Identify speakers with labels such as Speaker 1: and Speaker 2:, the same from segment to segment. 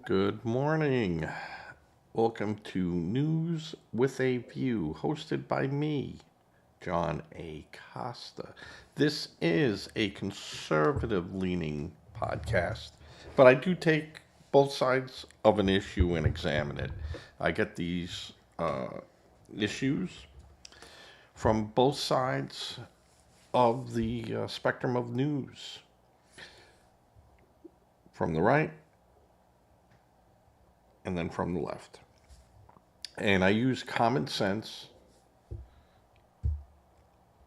Speaker 1: Good morning. Welcome to News with a View, hosted by me, John A. Costa. This is a conservative leaning podcast, but I do take both sides of an issue and examine it. I get these issues from both sides of the spectrum of news, from the right and then from the left. And I use common sense,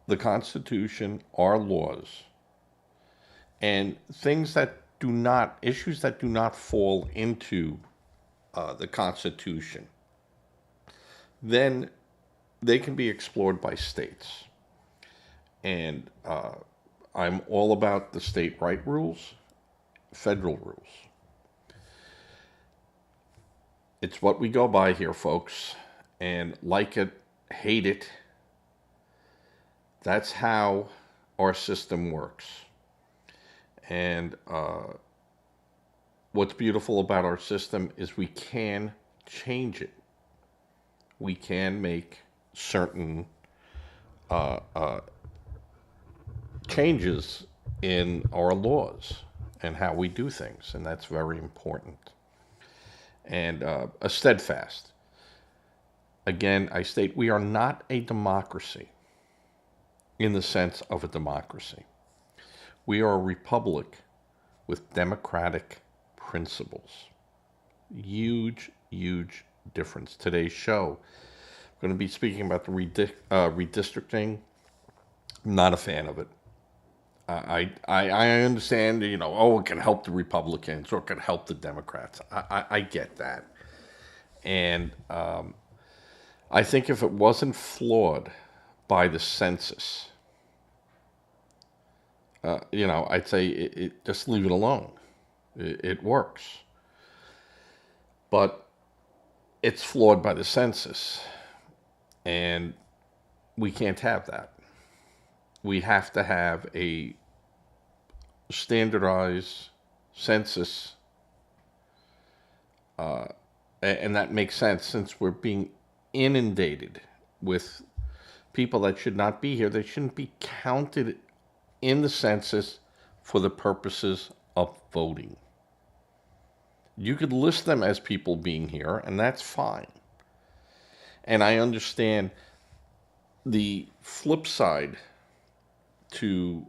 Speaker 1: the Constitution, our laws, and issues that do not fall into the Constitution. Then they can be explored by states. And I'm all about the state right rules, federal rules. It's what we go by here, folks. And like it, hate it, that's how our system works. And what's beautiful about our system is we can change it. We can make certain changes in our laws and how we do things. And that's very important. And a steadfast. Again, I state we are not a democracy in the sense of a democracy. We are a republic with democratic principles. Huge, huge difference. Today's show, I'm going to be speaking about the redistricting. Not a fan of it. I understand, it can help the Republicans or it can help the Democrats. I get that. And I think if it wasn't flawed by the census, I'd say it just leave it alone. It works. But it's flawed by the census. And we can't have that. We have to have a standardized census, and that makes sense since we're being inundated with people that should not be here. They shouldn't be counted in the census for the purposes of voting. You could list them as people being here, and that's fine. And I understand the flip side to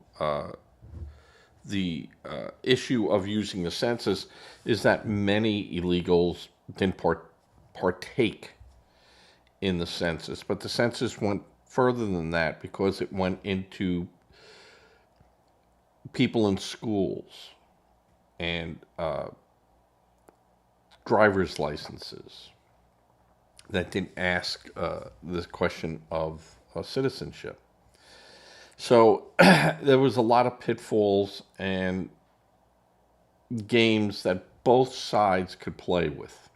Speaker 1: the issue of using the census is that many illegals didn't partake in the census. But the census went further than that because it went into people in schools and driver's licenses that didn't ask the question of citizenship. So there was a lot of pitfalls and games that both sides could play with.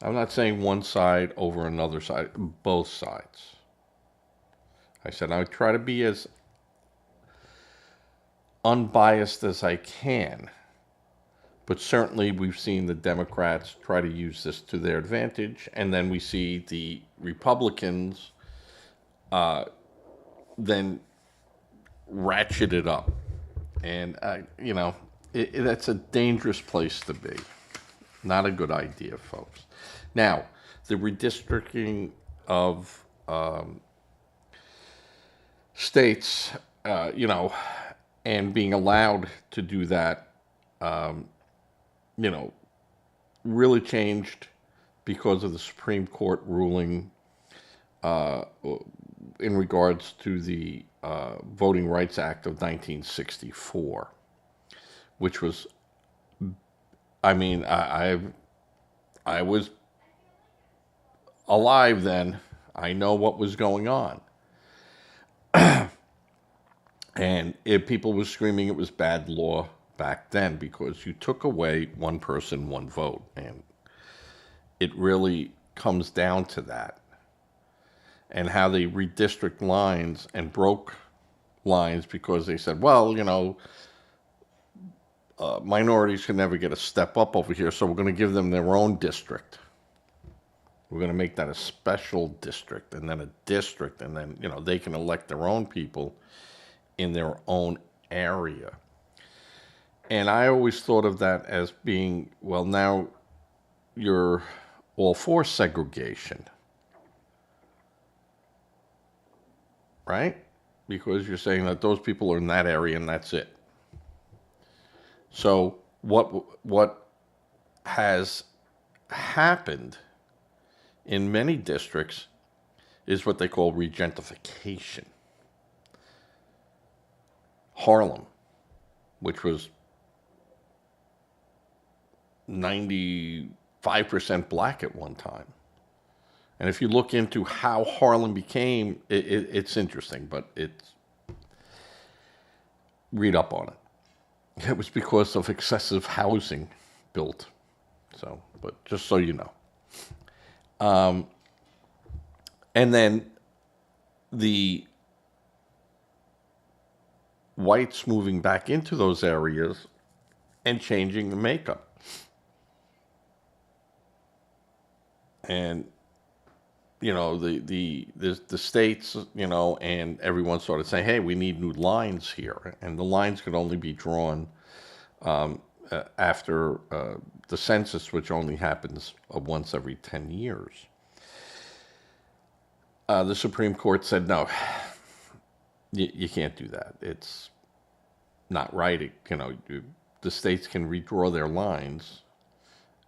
Speaker 1: I'm not saying one side over another side, both sides. I said I would try to be as unbiased as I can, but certainly we've seen the Democrats try to use this to their advantage, and then we see the Republicans then ratchet it up. And, that's a dangerous place to be. Not a good idea, folks. Now, the redistricting of states, and being allowed to do that, really changed because of the Supreme Court ruling in regards to the Voting Rights Act of 1964, which was, I was alive then. I know what was going on. And people were screaming it was bad law back then because you took away one person, one vote. And it really comes down to that. And how they redistrict lines and broke lines because they said, well, minorities can never get a step up over here, so we're going to give them their own district. We're going to make that a special district, and then a district, and then, they can elect their own people in their own area. And I always thought of that as being, well, now you're all for segregation, right? Because you're saying that those people are in that area and that's it. So what has happened in many districts is what they call regentification. Harlem, which was 95% black at one time. And if you look into how Harlem became, it's interesting, but read up on it. It was because of excessive housing built. So, but just so you know. And then the whites moving back into those areas and changing the makeup. And, the states, and everyone started saying, hey, we need new lines here. And the lines could only be drawn after the census, which only happens once every 10 years. The Supreme Court said, no, you can't do that. It's not right. The states can redraw their lines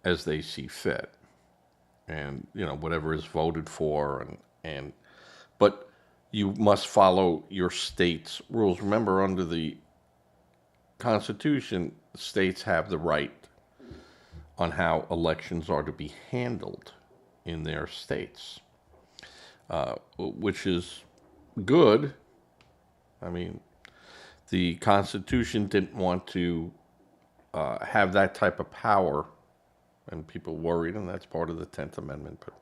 Speaker 1: as they see fit. And, whatever is voted for, but you must follow your state's rules. Remember, under the Constitution, states have the right on how elections are to be handled in their states, which is good. I mean, the Constitution didn't want to have that type of power, and people worried, and that's part of the 10th Amendment, but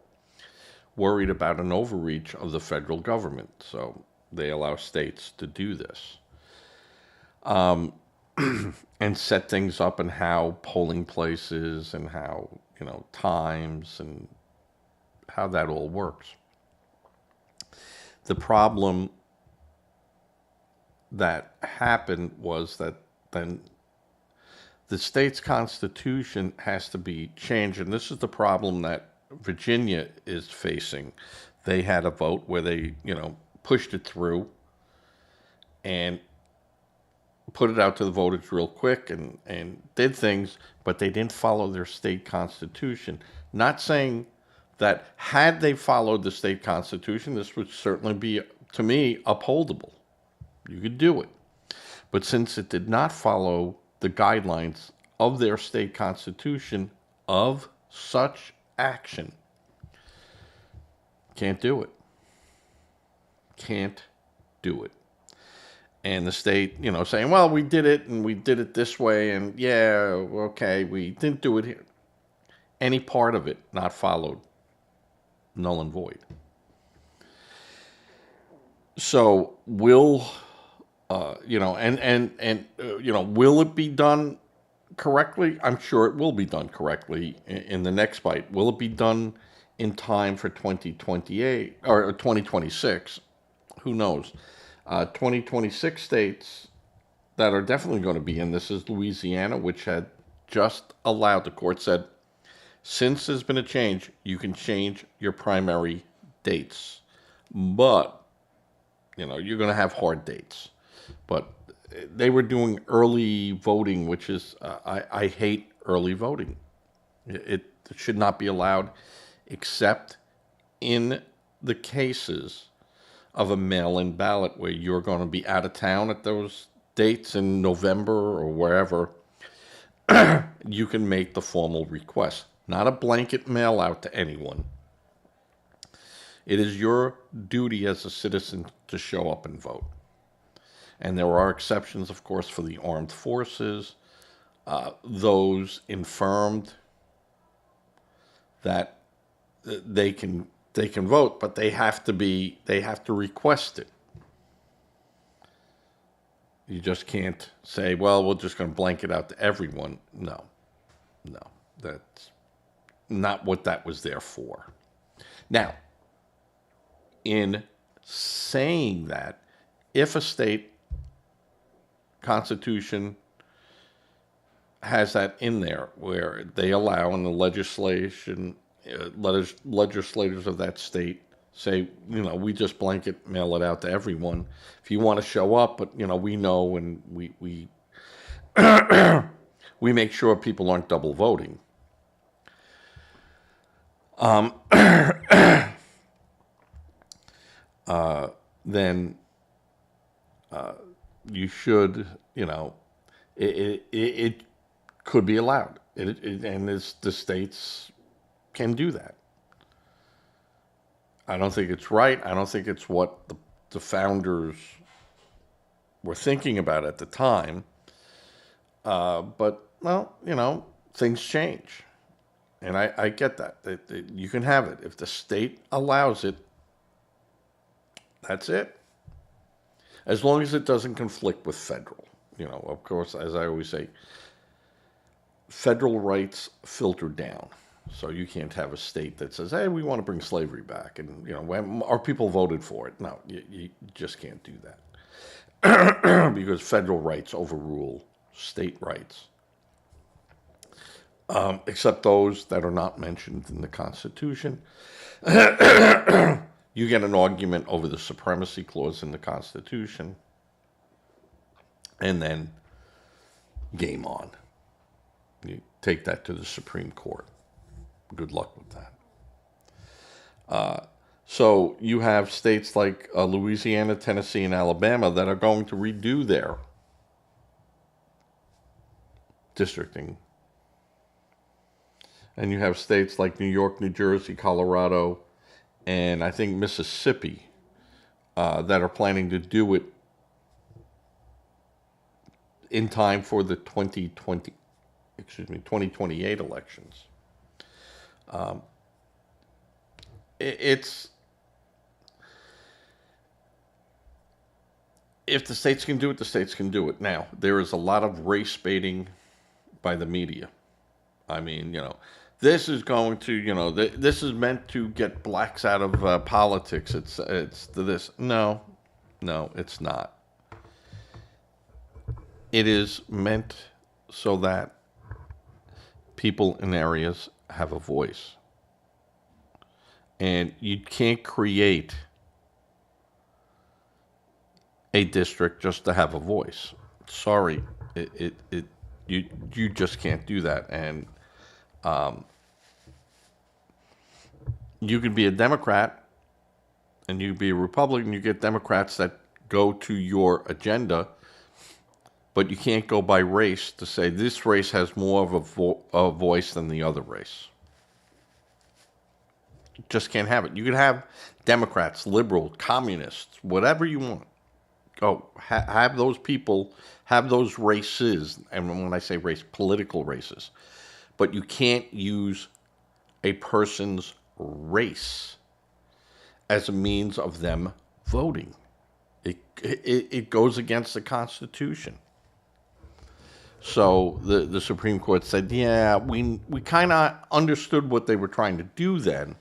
Speaker 1: worried about an overreach of the federal government. So they allow states to do this. And set things up and how polling places and how, times and how that all works. The problem that happened was that then the state's constitution has to be changed. And this is the problem that Virginia is facing. They had a vote where they, pushed it through and put it out to the voters real quick and did things, but they didn't follow their state constitution. Not saying that had they followed the state constitution, this would certainly be, to me, upholdable. You could do it. But since it did not follow the guidelines of their state constitution of such action, can't do it. Can't do it. And the state, saying, well, we did it and we did it this way and yeah, okay, we didn't do it here. Any part of it not followed, null and void. So will, will it be done correctly? I'm sure it will be done correctly in the next bite. Will it be done in time for 2028 or 2026? Who knows? 2026 states that are definitely going to be in this is Louisiana, which had just allowed, the court said, since there's been a change, you can change your primary dates. But, you're going to have hard dates. But they were doing early voting, which is, I hate early voting. It should not be allowed except in the cases of a mail-in ballot where you're going to be out of town at those dates in November or wherever. You can make the formal request. Not a blanket mail out to anyone. It is your duty as a citizen to show up and vote. And there are exceptions, of course, for the armed forces, those infirmed, that they can vote, but they have to request it. You just can't say, well, we're just going to blanket out to everyone. No, no, that's not what that was there for. Now, in saying that, if a state constitution has that in there where they allow in the legislation, legislators of that state say, we just blanket mail it out to everyone. If you want to show up, but we know, and we we make sure people aren't double voting. Then you should, it could be allowed, and the states can do that. I don't think it's right. I don't think it's what the founders were thinking about at the time. But, well, things change. And I get that. You can have it. If the state allows it, that's it. As long as it doesn't conflict with federal. Of course, as I always say, federal rights filter down. So you can't have a state that says, hey, we want to bring slavery back. And, when our people voted for it. No, you just can't do that. Because federal rights overrule state rights. Except those that are not mentioned in the Constitution. You get an argument over the supremacy clause in the Constitution. And then game on. You take that to the Supreme Court. Good luck with that. So you have states like Louisiana, Tennessee, and Alabama that are going to redo their districting. And you have states like New York, New Jersey, Colorado, and I think Mississippi that are planning to do it in time for the 2028 elections. It's if the states can do it, the states can do it. Now, there is a lot of race baiting by the media. I mean, this is going to, this is meant to get blacks out of politics. It's this. No, it's not. It is meant so that people in areas have a voice. And you can't create a district just to have a voice. Sorry, you just can't do that. And you can be a Democrat and you can be a Republican. You get Democrats that go to your agenda, but you can't go by race to say this race has more of a voice than the other race. Just can't have it. You can have Democrats, liberals, communists, whatever you want. Have those people, have those races, and when I say race, political races. But you can't use a person's race as a means of them voting. It goes against the Constitution. So the Supreme Court said, yeah, we kind of understood what they were trying to do then,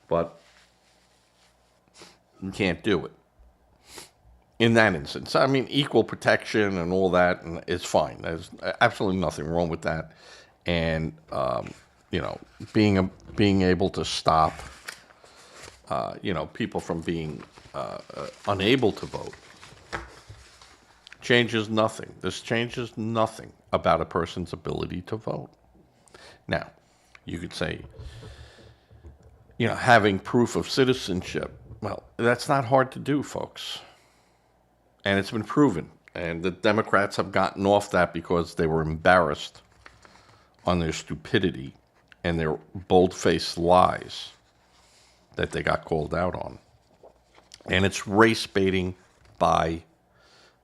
Speaker 1: but you can't do it. In that instance, I mean, equal protection and all that is fine. There's absolutely nothing wrong with that. And, being able to stop, people from being unable to vote changes nothing. This changes nothing about a person's ability to vote. Now, you could say, having proof of citizenship. Well, that's not hard to do, folks. And it's been proven. And the Democrats have gotten off that because they were embarrassed on their stupidity and their bold-faced lies that they got called out on. And it's race baiting by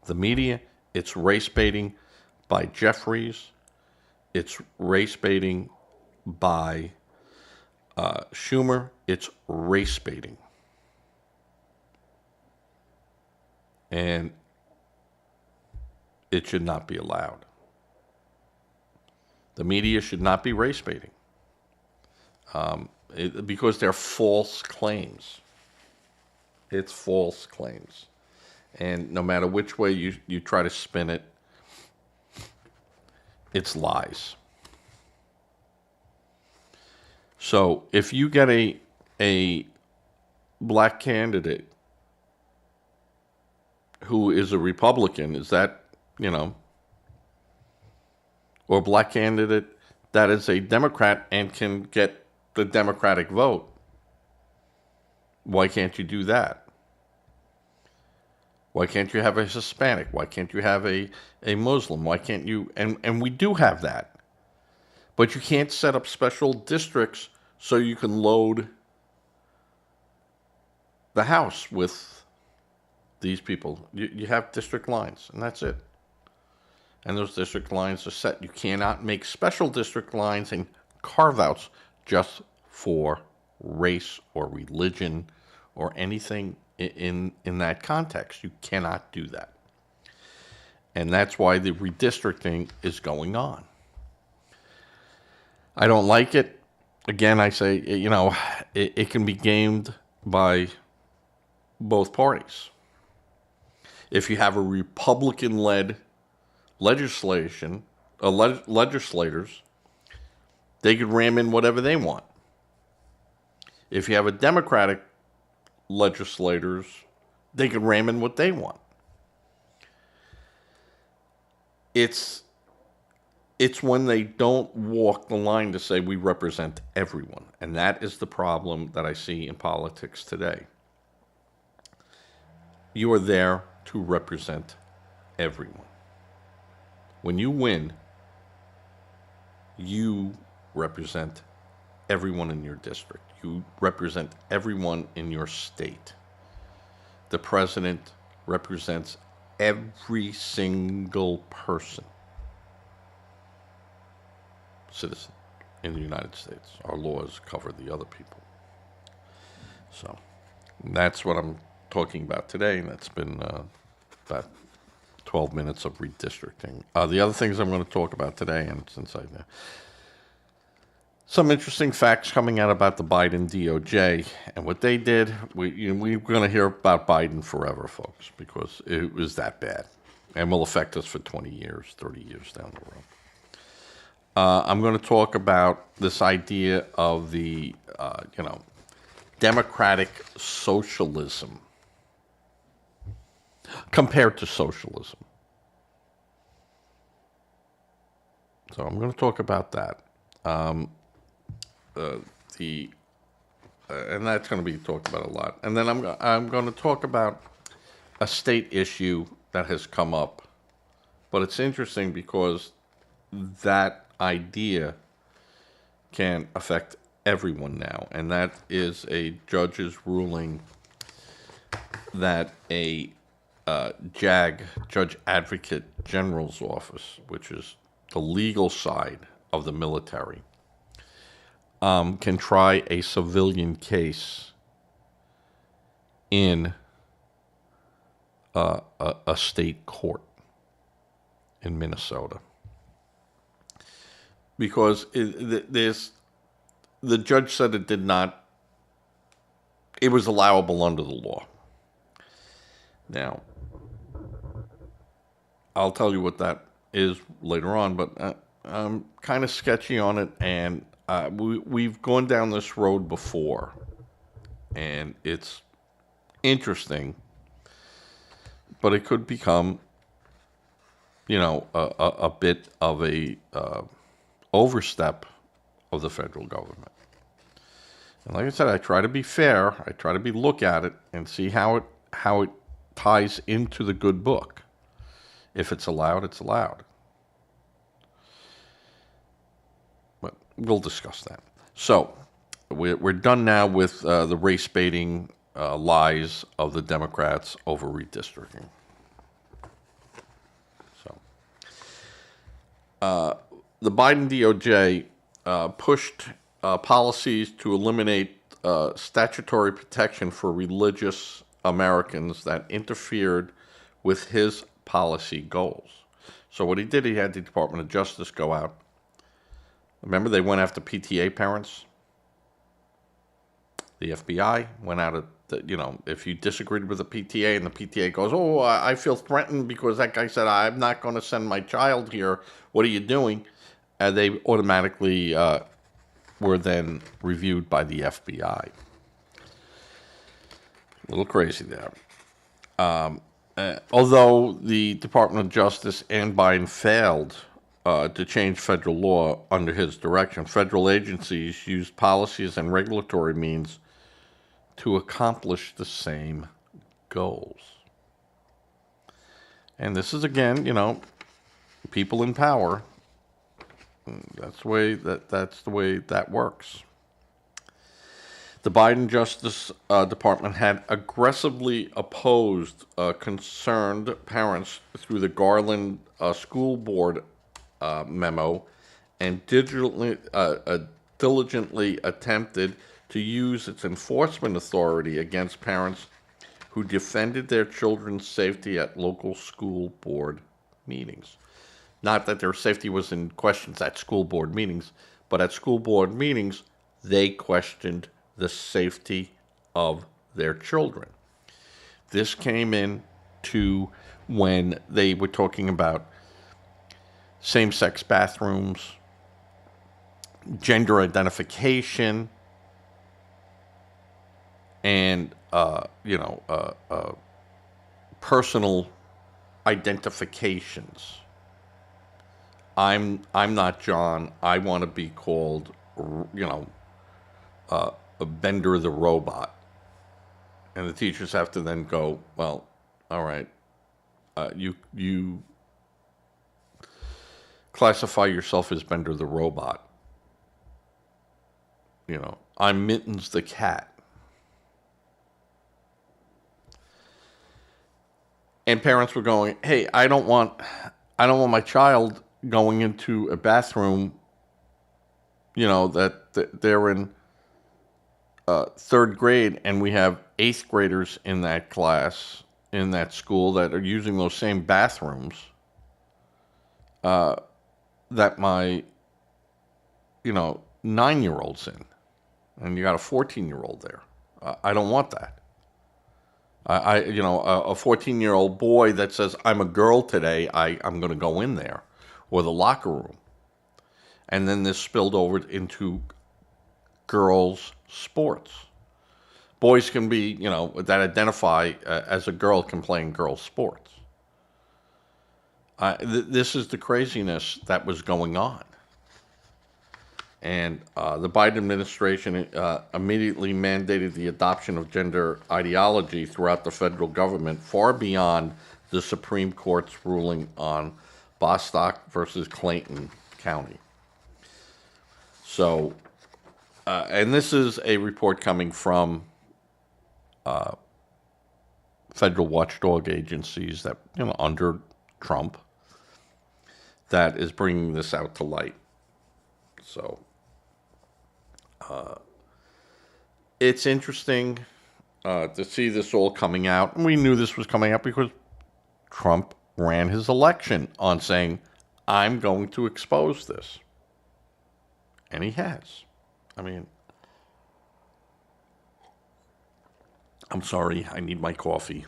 Speaker 1: the media. It's race baiting by Jeffries. It's race baiting by Schumer. It's race baiting. And it should not be allowed. The media should not be race baiting because they're false claims. It's false claims. And no matter which way you try to spin it, it's lies. So if you get a black candidate who is a Republican, is that, or a black candidate that is a Democrat and can get the Democratic vote, why can't you do that? Why can't you have a Hispanic? Why can't you have a Muslim? Why can't you? And we do have that. But you can't set up special districts so you can load the House with these people. You have district lines, and that's it. And those district lines are set. You cannot make special district lines and carve-outs just for race or religion or anything in that context. You cannot do that. And that's why the redistricting is going on. I don't like it. Again, I say, it can be gamed by both parties. If you have a Republican-led legislators, they could ram in whatever they want. If you have a Democratic legislators, they can ram in what they want. It's when they don't walk the line to say we represent everyone. And that is the problem that I see in politics today. You are there to represent everyone. When you win, you represent everyone in your district. You represent everyone in your state. The president represents every single person, citizen in the United States. Our laws cover the other people. So that's what I'm talking about today, and that's been about 12 minutes of redistricting. The other things I'm going to talk about today, and since I some interesting facts coming out about the Biden DOJ and what they did. We're going to hear about Biden forever, folks, because it was that bad and will affect us for 20 years, 30 years down the road. I'm going to talk about this idea of the, democratic socialism compared to socialism. So I'm going to talk about that. And that's going to be talked about a lot. And then I'm going to talk about a state issue that has come up. But it's interesting because that idea can affect everyone now. And that is a judge's ruling that a JAG, Judge Advocate General's Office, which is the legal side of the military, can try a civilian case in a state court in Minnesota. Because the judge said it was allowable under the law. Now, I'll tell you what that is later on, but I'm kind of sketchy on it, and we've gone down this road before, and it's interesting, but it could become, a bit of a overstep of the federal government. And like I said, I try to be fair. I try to look at it and see how it ties into the good book. If it's allowed, it's allowed. But we'll discuss that. So we're done now with the race baiting lies of the Democrats over redistricting. So the Biden DOJ pushed policies to eliminate statutory protection for religious Americans that interfered with his policy goals. So what he did, he had the Department of Justice go out. Remember, they went after PTA parents. The FBI went out at, if you disagreed with the PTA and the PTA goes, oh, I feel threatened because that guy said, I'm not going to send my child here. What are you doing? And they automatically were then reviewed by the FBI. A little crazy there. Although the Department of Justice and Biden failed to change federal law under his direction, federal agencies used policies and regulatory means to accomplish the same goals. And this is, again, people in power. That's the way that works. The Biden Justice Department had aggressively opposed concerned parents through the Garland School Board memo and diligently attempted to use its enforcement authority against parents who defended their children's safety at local school board meetings. Not that their safety was in questions at school board meetings, but at school board meetings, they questioned the safety of their children. This came in to when they were talking about same-sex bathrooms, gender identification, and personal identifications. I'm not John. I want to be called, Bender the robot. And the teachers have to then go, well, all right, you classify yourself as Bender the robot. I'm Mittens the cat. And parents were going, hey, I don't want my child going into a bathroom, that they're in third grade, and we have eighth graders in that class, in that school, that are using those same bathrooms that my, 9-year-old's in. And you got a 14-year-old there. I don't want that. A 14-year-old boy that says, I'm a girl today, I'm going to go in there, or the locker room. And then this spilled over into girls' sports. Boys can be, that identify as a girl can play in girls' sports. This is the craziness that was going on. And the Biden administration immediately mandated the adoption of gender ideology throughout the federal government, far beyond the Supreme Court's ruling on Bostock versus Clayton County. So, and this is a report coming from federal watchdog agencies that, under Trump, that is bringing this out to light. So, it's interesting to see this all coming out. And we knew this was coming out because Trump ran his election on saying, I'm going to expose this. And he has. I'm sorry, I need my coffee.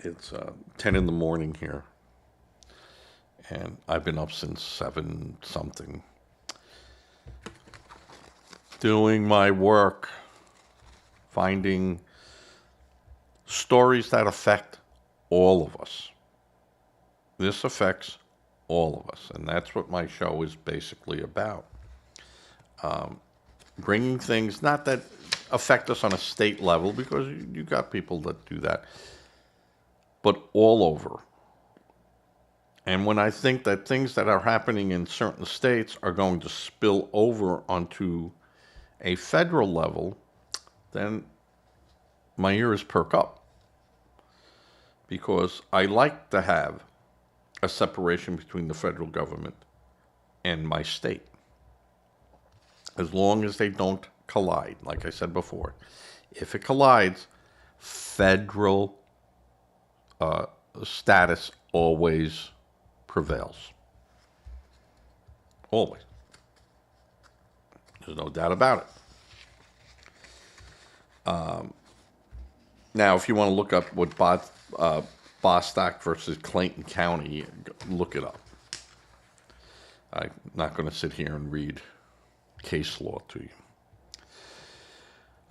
Speaker 1: It's 10 in the morning here. And I've been up since 7 something. Doing my work, finding stories that affect all of us. This affects all of us, and that's what my show is basically about. Bringing things, not that affect us on a state level, because you got people that do that, but all over. And when I think that things that are happening in certain states are going to spill over onto a federal level, then my ears perk up. Because I like to have a separation between the federal government and my state. As long as they don't collide, like I said before. If it collides, federal status always prevails. Always. There's no doubt about it. Now, if you want to look up what Bostock versus Clayton County, look it up. I'm not going to sit here and read case law to you.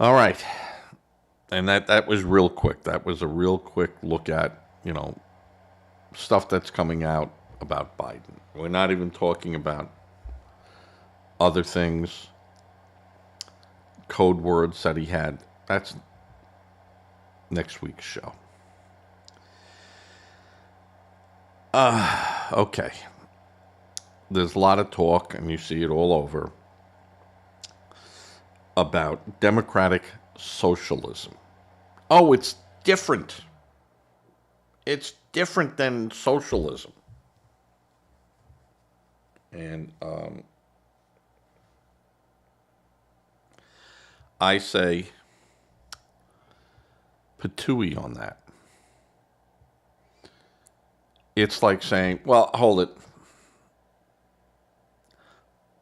Speaker 1: All right. And that was real quick. That was a real quick look at, stuff that's coming out about Biden. We're not even talking about other things, code words that he had. That's next week's show. Okay. There's a lot of talk, and you see it all over, about democratic socialism. Oh, it's different. It's different than socialism. And I say patooey on that. It's like saying, well, hold it.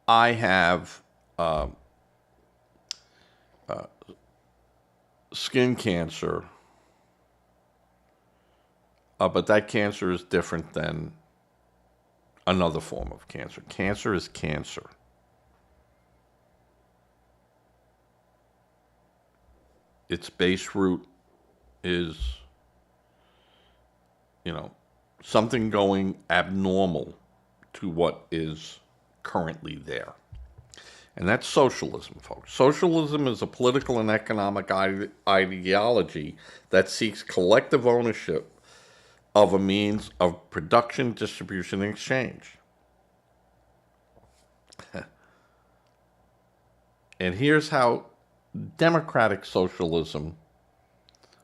Speaker 1: I have skin cancer, but that cancer is different than another form of cancer. Cancer is cancer. Its base root is, something going abnormal to what is currently there. And that's socialism, folks. Socialism is a political and economic ideology that seeks collective ownership of a means of production, distribution, and exchange. And here's how democratic socialism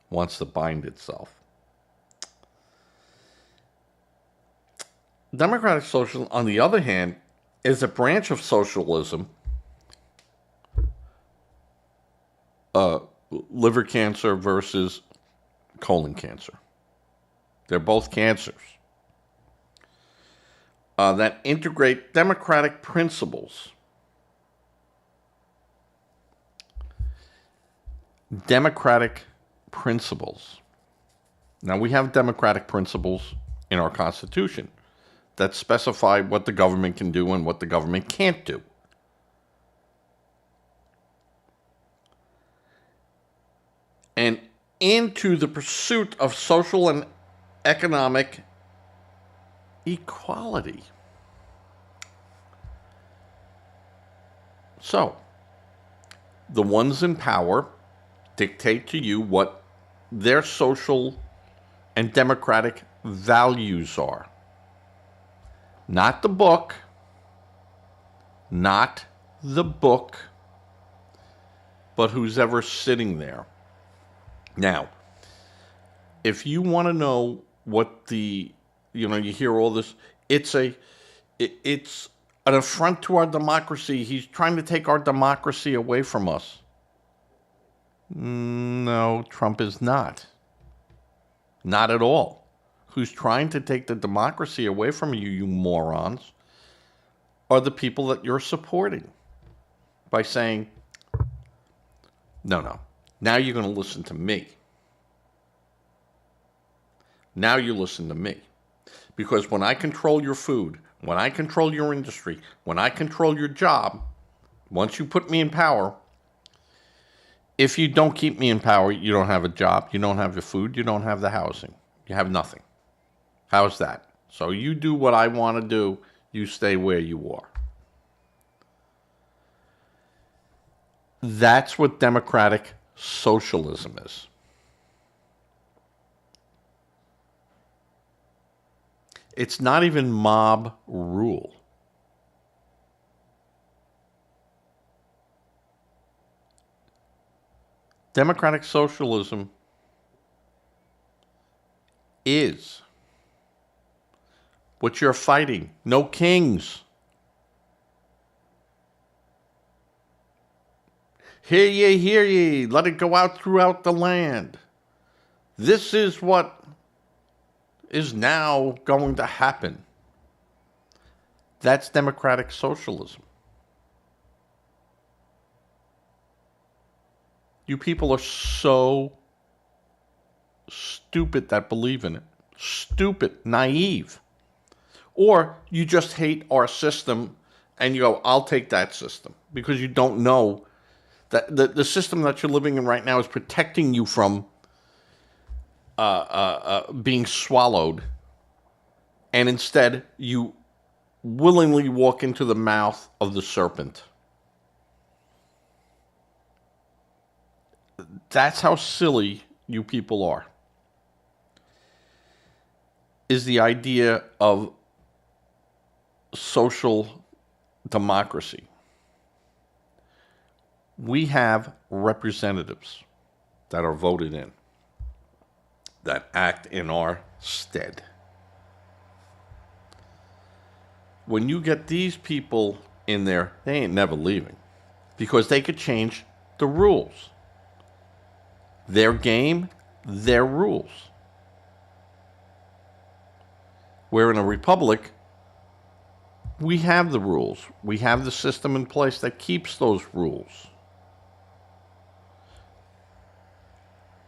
Speaker 1: wants to bind itself. Democratic socialism, on the other hand, is a branch of socialism. Liver cancer versus colon cancer. They're both cancers that integrate democratic principles. Democratic principles. Now, we have democratic principles in our Constitution that specify what the government can do and what the government can't do. And into the pursuit of social and economic equality. So, the ones in power dictate to you what their social and democratic values are. Not the book. Not the book. But who's ever sitting there. Now, if you want to know what you hear all this, it's an affront to our democracy. He's trying to take our democracy away from us. No, Trump is not. Not at all. Who's trying to take the democracy away from you, you morons, are the people that you're supporting by saying, no. Now you're going to listen to me. Now you listen to me. Because when I control your food, when I control your industry, when I control your job, once you put me in power, if you don't keep me in power, you don't have a job, you don't have the food, you don't have the housing. You have nothing. How's that? So you do what I want to do, you stay where you are. That's what democratic socialism is. It's not even mob rule. Democratic socialism is what you're fighting. No kings. Hear ye, let it go out throughout the land. This is what is now going to happen. That's democratic socialism. You people are so stupid that believe in it. Stupid, naive. Or you just hate our system and you go, I'll take that system. Because you don't know that the system that you're living in right now is protecting you from being swallowed. And instead, you willingly walk into the mouth of the serpent. That's how silly you people are. Is the idea of social democracy. We have representatives that are voted in, that act in our stead. When you get these people in there, they ain't never leaving because they could change the rules. Their game, their rules. Where in a republic, we have the rules. We have the system in place that keeps those rules.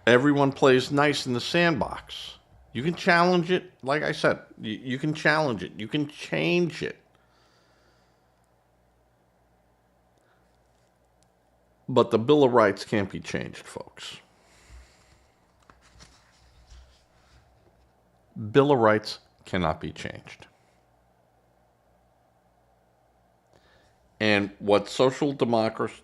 Speaker 1: Everyone plays nice in the sandbox. You can challenge it. Like I said, you can challenge it. You can change it. But the Bill of Rights can't be changed, folks. Bill of Rights cannot be changed. And what social democracy,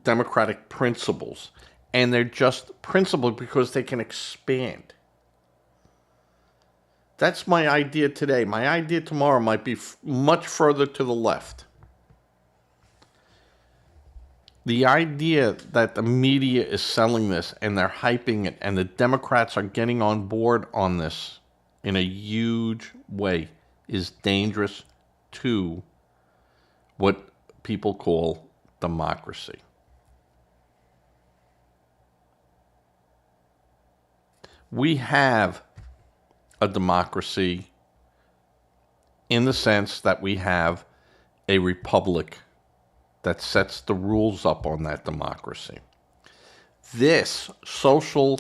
Speaker 1: democratic principles, and they're just principles because they can expand. That's my idea today. My idea tomorrow might be much further to the left. The idea that the media is selling this and they're hyping it and the Democrats are getting on board on this in a huge way is dangerous to what people call democracy. We have a democracy in the sense that we have a republic that sets the rules up on that democracy. This social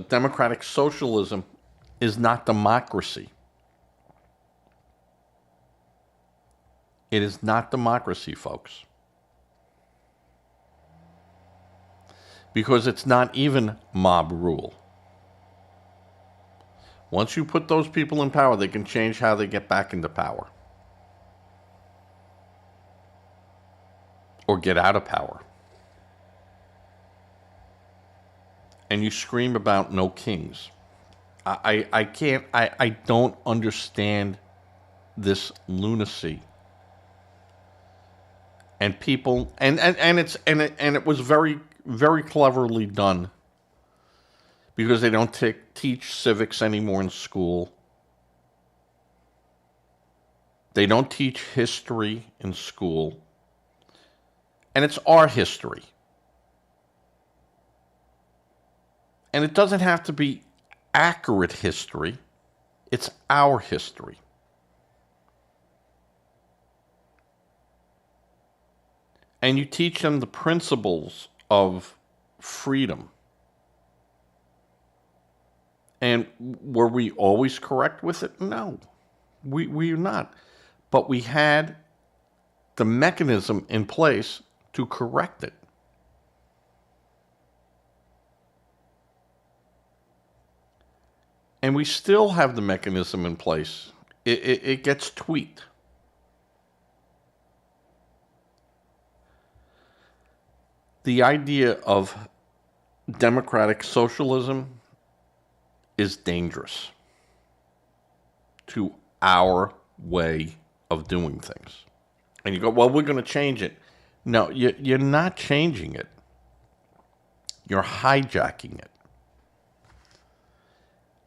Speaker 1: democratic socialism is not democracy. It is not democracy, folks. Because it's not even mob rule. Once you put those people in power, they can change how they get back into power. Or get out of power. And you scream about no kings. I don't understand this lunacy. And people, and it was very, very cleverly done. Because they don't teach civics anymore in school. They don't teach history in school. And it's our history. And it doesn't have to be accurate history. It's our history. And you teach them the principles of freedom. And were we always correct with it? No, we are not. But we had the mechanism in place to correct it. And we still have the mechanism in place. It gets tweaked. The idea of democratic socialism is dangerous to our way of doing things. And you go, well, we're going to change it. No, you're not changing it. You're hijacking it.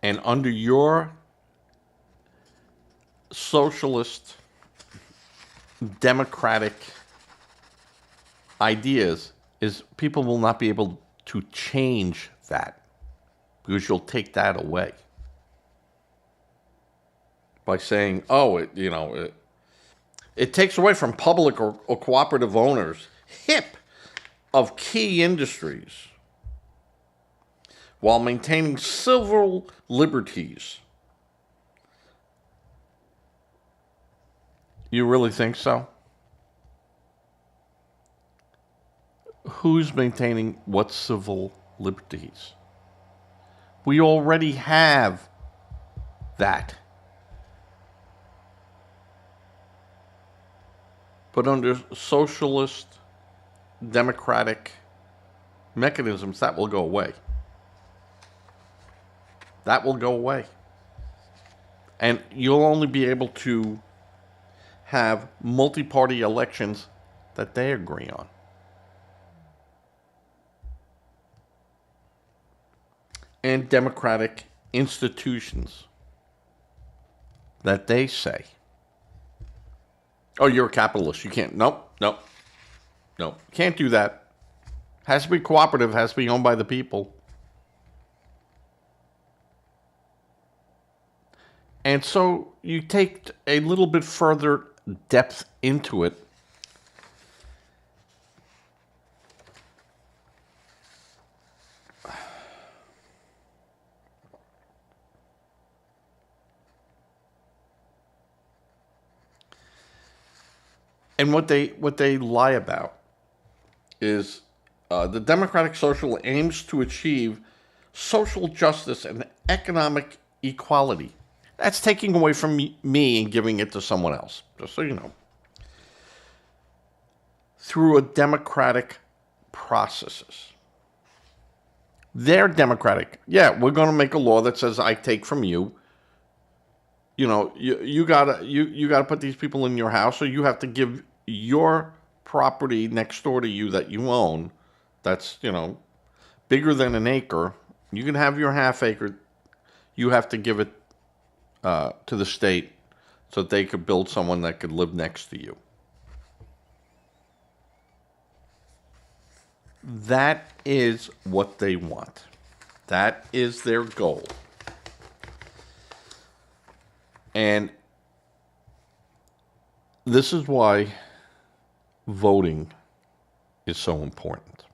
Speaker 1: And under your socialist, democratic ideas is people will not be able to change that. because you'll take that away by saying, oh, it takes away from public or cooperative owners hip of key industries while maintaining civil liberties. You really think so? Who's maintaining what civil liberties? We already have that. But under socialist, democratic mechanisms, that will go away. That will go away. And you'll only be able to have multi-party elections that they agree on. And democratic institutions that they say, oh, you're a capitalist. You can't. Nope. Can't do that. Has to be cooperative. Has to be owned by the people. And so you take a little bit further depth into it. And what they lie about is the Democratic Social aims to achieve social justice and economic equality. That's taking away from me and giving it to someone else, just so you know. Through a democratic processes. They're democratic. Yeah, we're going to make a law that says I take from you. You know, you gotta put these people in your house, or you have to give your property next door to you that you own, that's, bigger than an acre. You can have your half acre. You have to give it to the state so that they could build someone that could live next to you. That is what they want. That is their goal. And this is why voting is so important.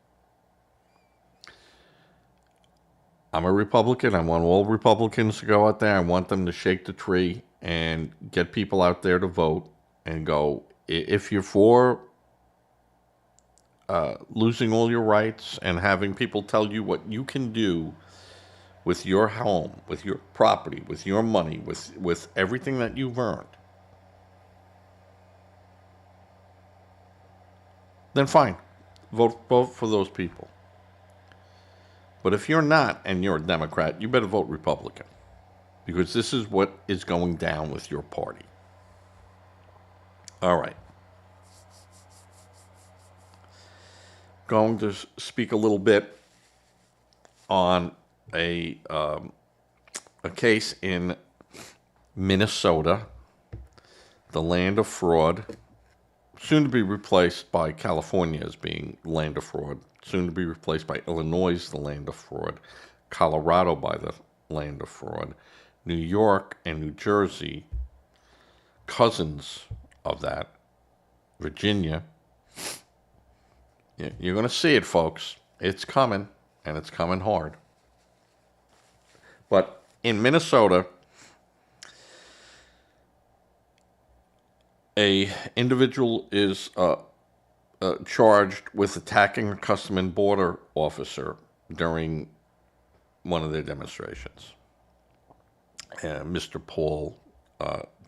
Speaker 1: I'm a Republican. I want all Republicans to go out there. I want them to shake the tree and get people out there to vote and go, if you're for losing all your rights and having people tell you what you can do with your home, with your property, with your money, with everything that you've earned, then fine. Vote for those people. But if you're not and you're a Democrat, you better vote Republican. Because this is what is going down with your party. All right. Going to speak a little bit on a case in Minnesota, the land of fraud, soon to be replaced by California as being land of fraud, soon to be replaced by Illinois, the land of fraud, Colorado by the land of fraud, New York and New Jersey, cousins of that, Virginia. You're going to see it, folks. It's coming, and it's coming hard. But in Minnesota, a individual is charged with attacking a Customs and Border officer during one of their demonstrations. Mr. Paul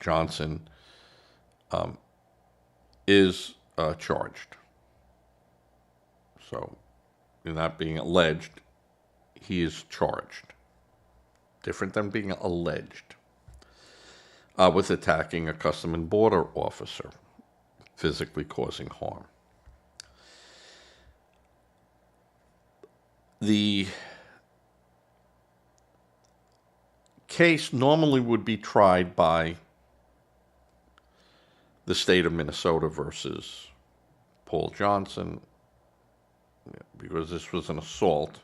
Speaker 1: Johnson is charged. So, not being alleged, he is charged. Different than being alleged. With attacking a Customs and Border officer, physically causing harm. The case normally would be tried by the state of Minnesota versus Paul Johnson, because this was an assault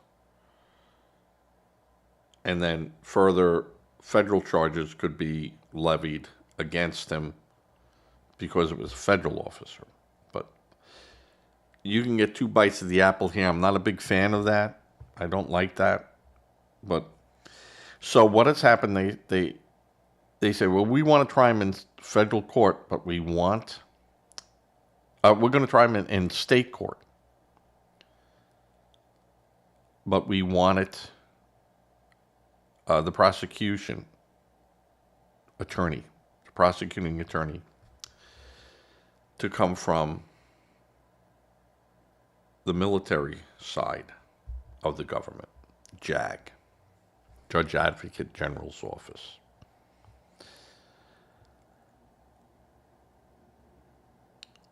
Speaker 1: and then further federal charges could be levied against him because it was a federal officer. But you can get two bites of the apple here. I'm not a big fan of that. I don't like that. But so what has happened? They say, well, we want to try him in federal court, but we're going to try him in state court, but we want it. The prosecuting attorney, to come from the military side of the government, JAG, Judge Advocate General's Office.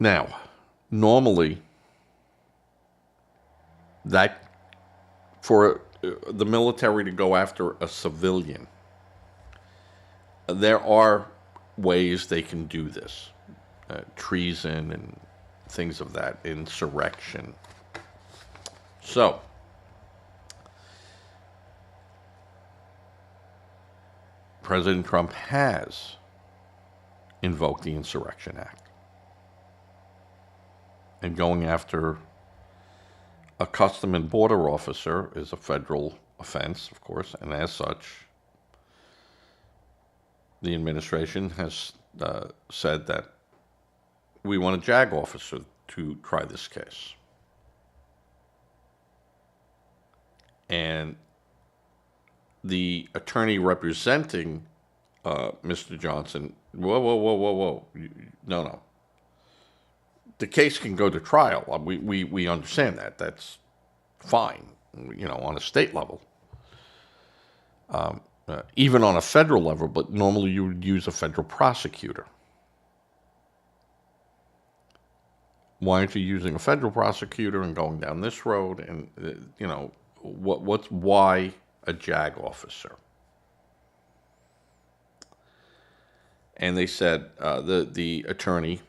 Speaker 1: Now, normally, that for the military to go after a civilian, there are ways they can do this. Treason and things of that, insurrection. So, President Trump has invoked the Insurrection Act and going after a Custom and Border officer is a federal offense, of course, and as such, the administration has said that we want a JAG officer to try this case. And the attorney representing Mr. Johnson, whoa. No. The case can go to trial. We understand that. That's fine, on a state level. Even on a federal level, but normally you would use a federal prosecutor. Why aren't you using a federal prosecutor and going down this road? And, why a JAG officer? And they said, the attorney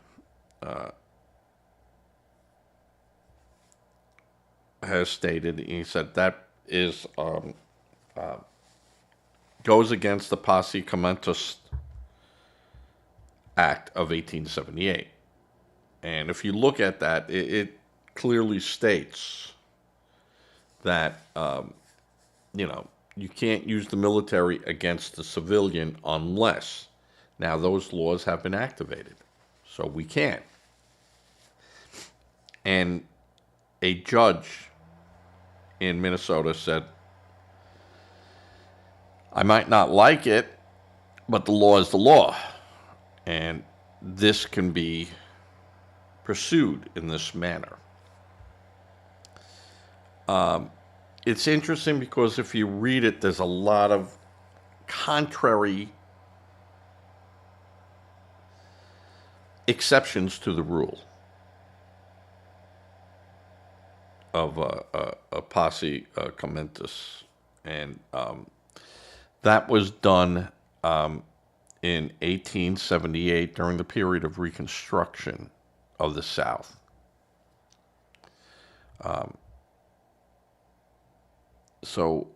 Speaker 1: has stated, he said that is goes against the Posse Comitatus Act of 1878. And if you look at that, it clearly states that, you can't use the military against the civilian unless, now those laws have been activated. So we can't. And a judge in Minnesota said, I might not like it, but the law is the law. And this can be pursued in this manner. It's interesting because if you read it, there's a lot of contrary exceptions to the rule of a Posse Comitatus. And that was done in 1878 during the period of Reconstruction of the South. So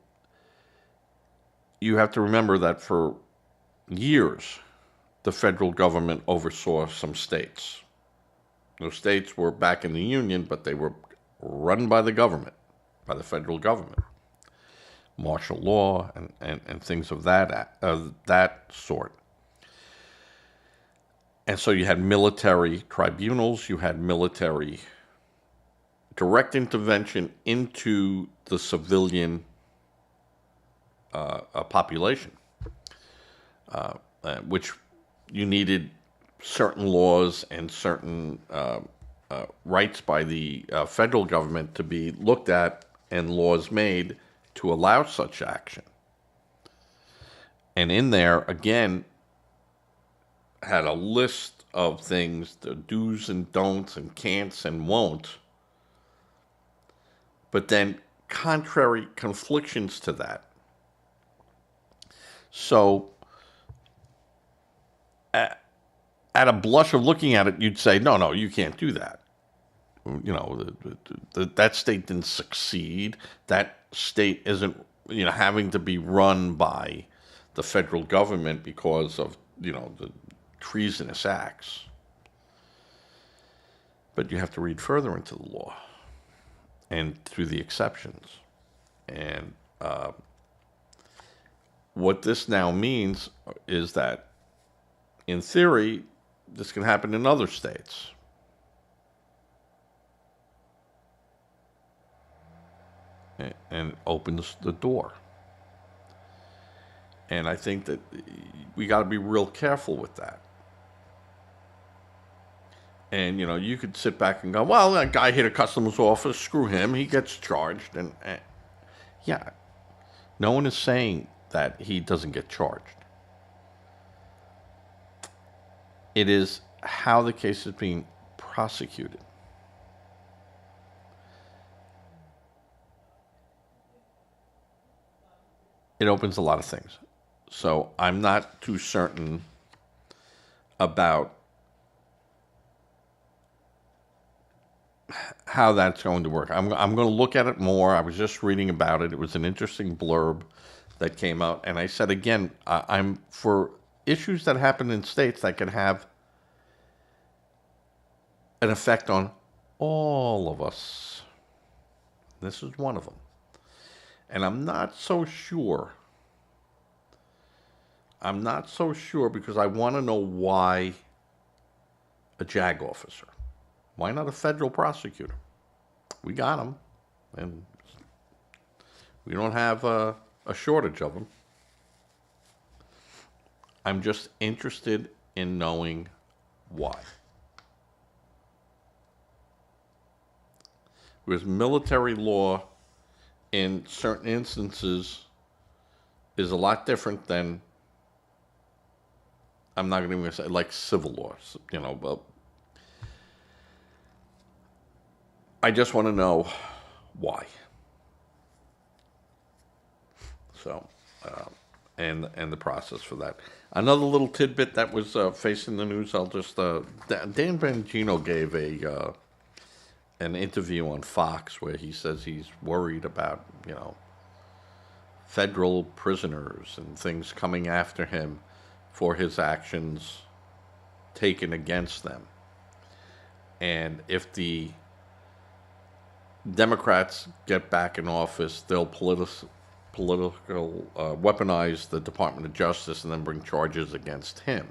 Speaker 1: you have to remember that for years, the federal government oversaw some states. Those states were back in the Union, but they were run by the government, by the federal government. Martial law and things of that sort. And so you had military tribunals, you had military direct intervention into the civilian population, which you needed certain laws and certain rights by the federal government to be looked at and laws made to allow such action. And in there, again, had a list of things, the do's and don'ts and can'ts and won't, but then contrary conflictions to that. So at a blush of looking at it, you'd say, no, you can't do that. That state didn't succeed. That state isn't having to be run by the federal government because of, the treasonous acts. But you have to read further into the law and through the exceptions. And what this now means is that, in theory, this can happen in other states. And opens the door. And I think that we got to be real careful with that. And, you could sit back and go, well, that guy hit a customs office, screw him, he gets charged. And yeah, no one is saying that he doesn't get charged. It is how the case is being prosecuted. It opens a lot of things. So I'm not too certain about how that's going to work. I'm going to look at it more. I was just reading about it. It was an interesting blurb that came out. And I said, again, I'm for issues that happen in states that can have an effect on all of us. This is one of them. And I'm not so sure. Because I want to know why a JAG officer. Why not a federal prosecutor? We got them, and we don't have a shortage of them. I'm just interested in knowing why. Because military law, in certain instances, is a lot different than, I'm not even going to say, like civil laws, but I just want to know why. So, and the process for that. Another little tidbit that was facing the news. I'll just Dan Bongino gave an interview on Fox where he says he's worried about federal prisoners and things coming after him for his actions taken against them. And if the Democrats get back in office, they'll weaponize the Department of Justice and then bring charges against him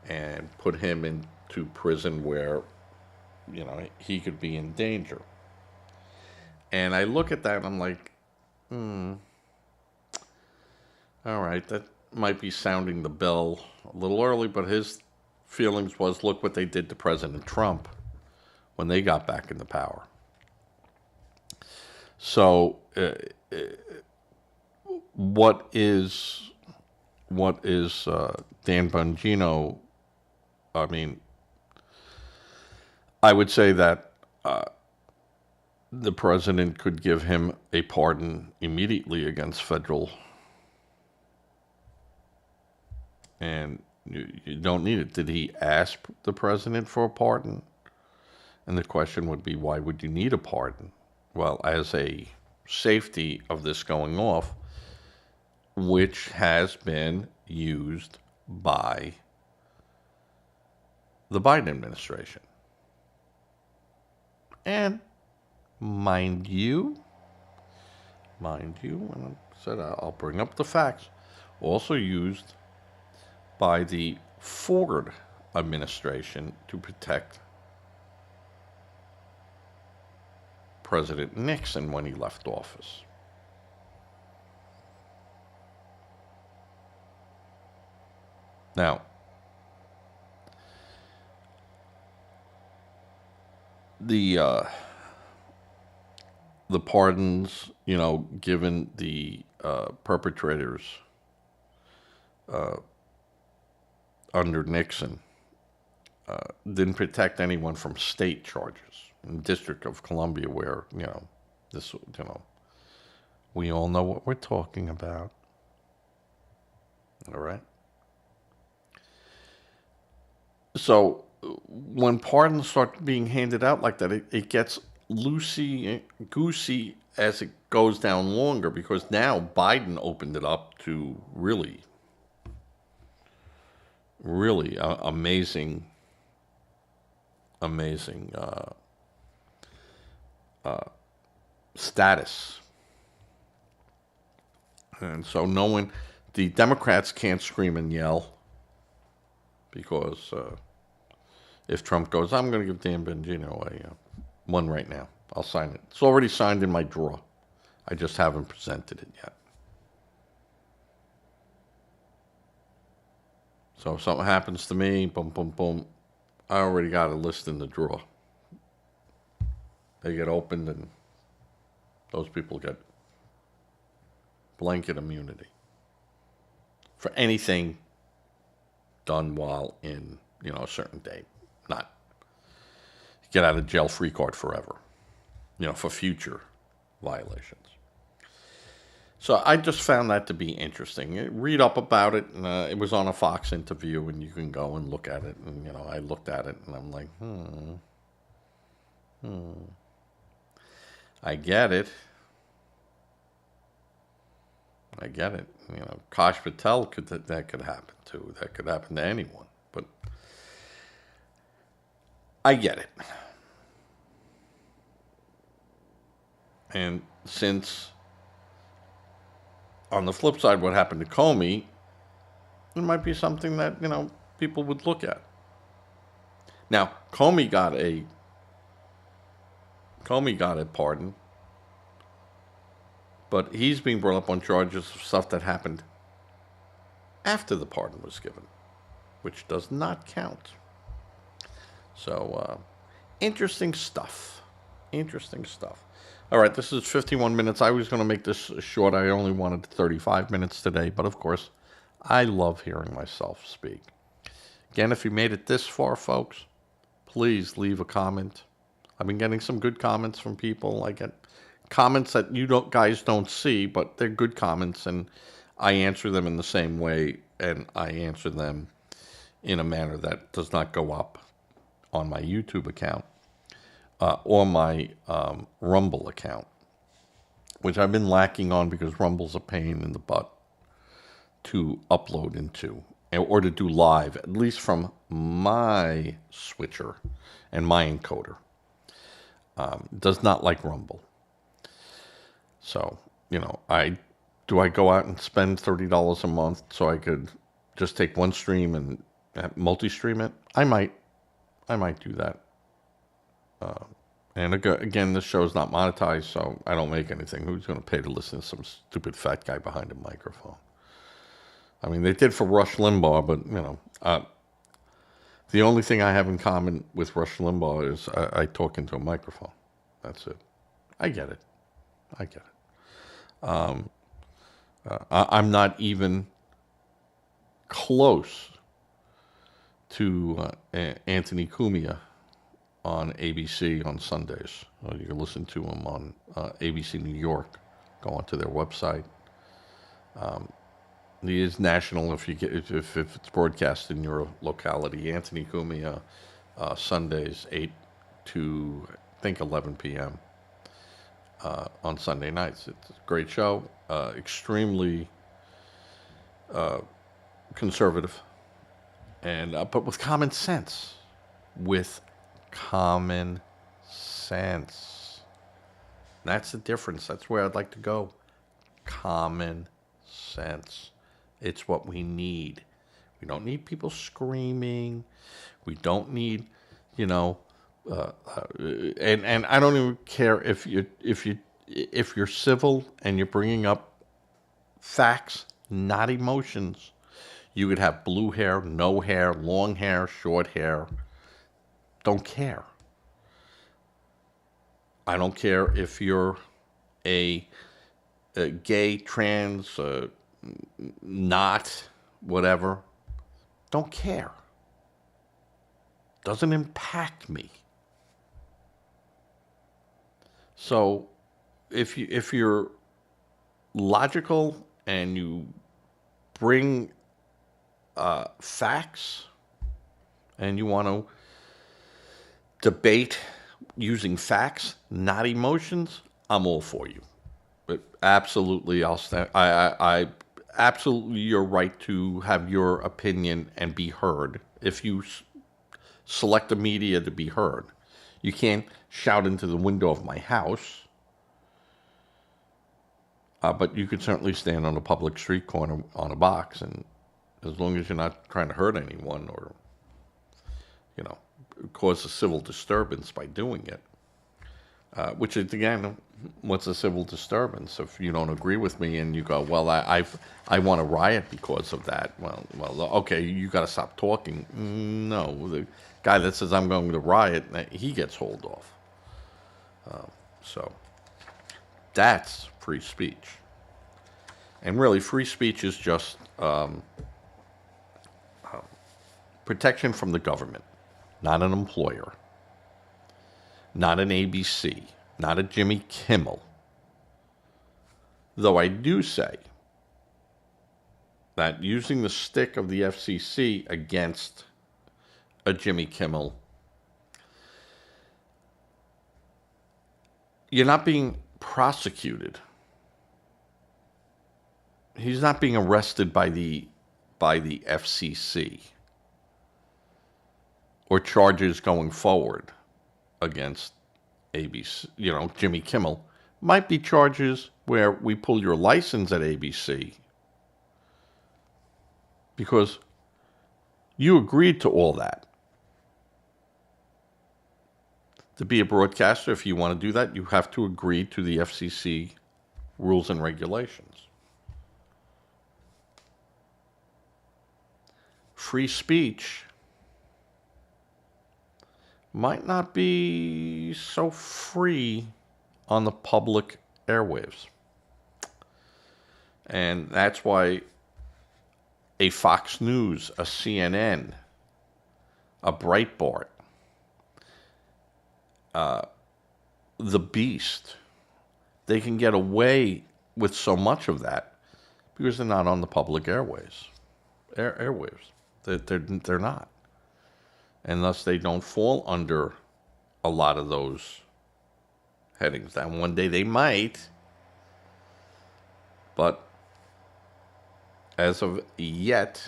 Speaker 1: and put him into prison where, he could be in danger. And I look at that and I'm like, all right, that might be sounding the bell a little early, but his feelings was, look what they did to President Trump when they got back into power. So, what is Dan Bongino? I mean, I would say that the president could give him a pardon immediately against federal, and you don't need it. Did he ask the president for a pardon? And the question would be, why would you need a pardon? Well, as a safety of this going off, which has been used by the Biden administration. And mind you, when I said I'll bring up the facts, also used by the Ford administration to protect President Nixon when he left office. Now, the pardons, given the perpetrators under Nixon, didn't protect anyone from state charges. In the District of Columbia, where, we all know what we're talking about. All right? So, when pardons start being handed out like that, it gets loosey-goosey as it goes down longer, because now Biden opened it up to really, really amazing, amazing status. And so no one, the Democrats can't scream and yell because if Trump goes, I'm going to give Dan Bongino one right now. I'll sign it. It's already signed in my drawer. I just haven't presented it yet. So if something happens to me, boom, boom, boom, I already got a list in the drawer. They get opened and those people get blanket immunity for anything done while in, a certain date. Not get out of jail free card forever, for future violations. So I just found that to be interesting. Read up about it. And, it was on a Fox interview, and you can go and look at it. And, I looked at it, and I'm like, I get it. Kash Patel that could happen to. That could happen to anyone. But I get it. And since, on the flip side, what happened to Comey, it might be something that, people would look at. Now, Comey got a pardon, but he's being brought up on charges of stuff that happened after the pardon was given, which does not count. So, interesting stuff. All right, this is 51 minutes. I was going to make this short. I only wanted 35 minutes today, but of course, I love hearing myself speak. Again, if you made it this far, folks, please leave a comment. I've been getting some good comments from people. I get comments that you guys don't see, but they're good comments, and I answer them in the same way, and I answer them in a manner that does not go up on my YouTube account or my Rumble account, which I've been lacking on because Rumble's a pain in the butt to upload into or to do live, at least from my switcher and my encoder. Does not like Rumble. So, I go out and spend $30 a month so I could just take one stream and multi-stream it? I might do that. And again, this show is not monetized, so I don't make anything. Who's going to pay to listen to some stupid fat guy behind a microphone? I mean, they did for Rush Limbaugh, but, the only thing I have in common with Rush Limbaugh is I talk into a microphone. That's it. I get it. I'm not even close to Anthony Cumia on ABC on Sundays. You can listen to him on ABC New York. Go onto their website. He is national if it's broadcast in your locality. Anthony Cumia, Sundays 8 to I think 11 p.m. On Sunday nights. It's a great show. Extremely conservative, and but with common sense. That's the difference. That's where I'd like to go. Common sense. It's what we need. We don't need people screaming. We don't need, and I don't even care if you're civil and you're bringing up facts, not emotions. You could have blue hair, no hair, long hair, short hair. Don't care. I don't care if you're a gay, trans, not, whatever. Don't care. Doesn't impact me. So if you're logical and you bring facts and you want to debate using facts, not emotions, I'm all for you. But absolutely, I'll stand. I absolutely, you're right to have your opinion and be heard. If you select the media to be heard, you can't shout into the window of my house. But you could certainly stand on a public street corner on a box, and as long as you're not trying to hurt anyone or, you know, cause a civil disturbance by doing it, which is, again, what's a civil disturbance? If you don't agree with me and you go, well, I want to riot because of that. Well, okay, you got to stop talking. No, the guy that says I'm going to riot, he gets hauled off. So that's free speech. And really, free speech is just protection from the government, not an employer, not an ABC, not a Jimmy Kimmel. Though I do say that using the stick of the FCC against a Jimmy Kimmel, you're not being prosecuted. He's not being arrested by the FCC or charges going forward against ABC, Jimmy Kimmel. Might be charges where we pull your license at ABC because you agreed to all that. To be a broadcaster, if you want to do that, you have to agree to the FCC rules and regulations. Free speech might not be so free on the public airwaves. And that's why a Fox News, a CNN, a Breitbart, The Beast, they can get away with so much of that because they're not on the public airwaves. They're not. And thus they don't fall under a lot of those headings. And one day they might, but as of yet,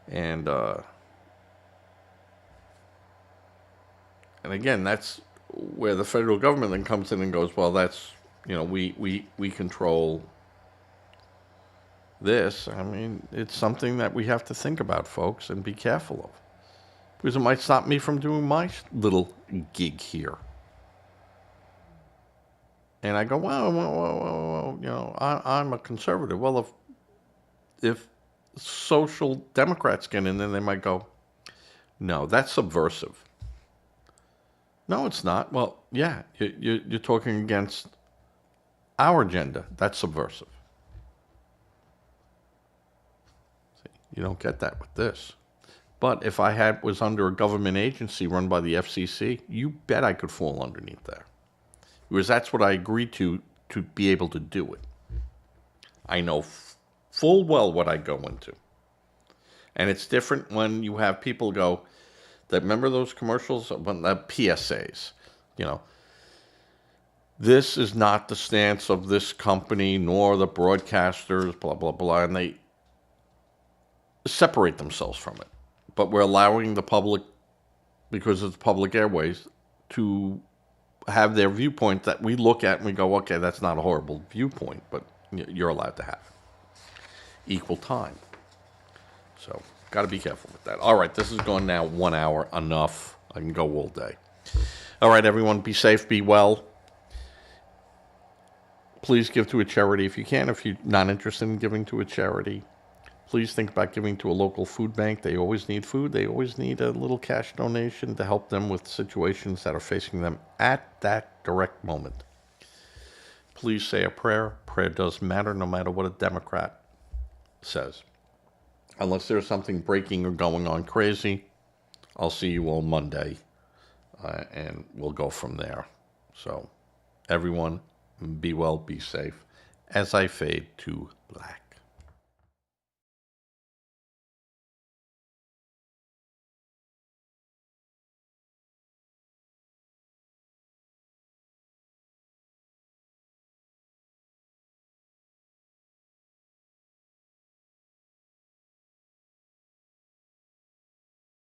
Speaker 1: and again, that's where the federal government then comes in and goes, well, that's, we control this. I mean, it's something that we have to think about, folks, and be careful of. Because it might stop me from doing my little gig here. And I go, well, I'm a conservative. Well, if social Democrats get in, then they might go, no, that's subversive. No, it's not. Well, yeah, you're talking against our agenda. That's subversive. See, you don't get that with this. But if I was under a government agency run by the FCC, you bet I could fall underneath there. Because that's what I agreed to be able to do it. I know full well what I go into. And it's different when you have people go, remember those commercials? When the PSAs, this is not the stance of this company, nor the broadcasters, blah, blah, blah. And they separate themselves from it. But we're allowing the public, because it's public airways, to have their viewpoint that we look at and we go, okay, that's not a horrible viewpoint, but you're allowed to have it. Equal time. So, got to be careful with that. All right, this is gone now 1 hour. Enough. I can go all day. All right, everyone, be safe, be well. Please give to a charity if you can. If you're not interested in giving to a charity, please think about giving to a local food bank. They always need food. They always need a little cash donation to help them with situations that are facing them at that direct moment. Please say a prayer. Prayer does matter no matter what a Democrat says. Unless there's something breaking or going on crazy, I'll see you all Monday, and we'll go from there. So, everyone, be well, be safe, as I fade to black.